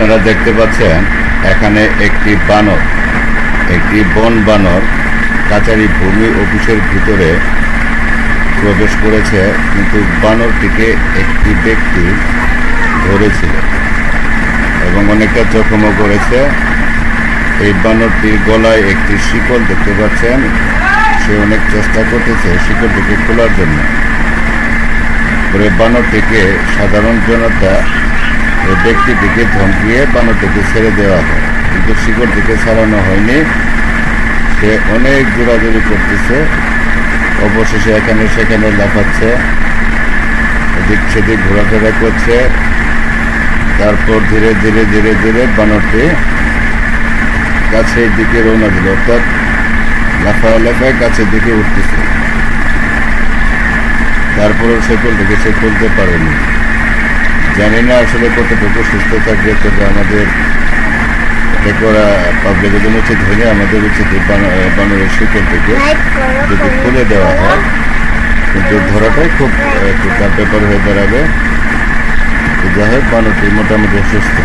আপনারা দেখতে পাচ্ছেন এখানে একটি বানর, একটি বন বানর কাচারি ভূমি অফিসের ভিতরে প্রবেশ করেছে, কিন্তু বানরটিকে একটি ব্যক্তি ধরেছিল এবং অনেকটা জখমও করেছে। এই বানরটির গলায় একটি শিকল দেখতে পাচ্ছেন, সে অনেক চেষ্টা করতেছে শিকলটিকে খোলার জন্য। পরে বানরটিকে সাধারণ জনতা এই ব্যক্তিটিকে ধমকিয়ে বানরটিকে ছেড়ে দেওয়া হয়, কিন্তু শিকলটিকে ছাড়ানো হয়নি। সে অনেক জোরাজুরি করতেছে, অবশেষে এখানে সেখানে লাফাচ্ছে, এদিক সেদিক ঘোরাফেরা করছে। তারপর ধীরে ধীরে ধীরে ধীরে বানরটি গাছের দিকে রওনা দিল, অর্থাৎ লাফায় লাফায় গাছের দিকে উঠতেছে। তারপরেও শিকলটিকে সে খুলতে পারেনি। জানি না আসলে কতটুকু সুস্থ থাকবে, তবে আমাদের এটা করা পাবলিকের জন্য উচিত হলে আমাদের উচিত বানরের শিকলটিকে যদি খুলে দেওয়া হয়, কিন্তু ধরাটাই খুব একটু টাফ ব্যাপার হয়ে দাঁড়াবে। যাই হোক, বানরটি মোটামুটি সুস্থ।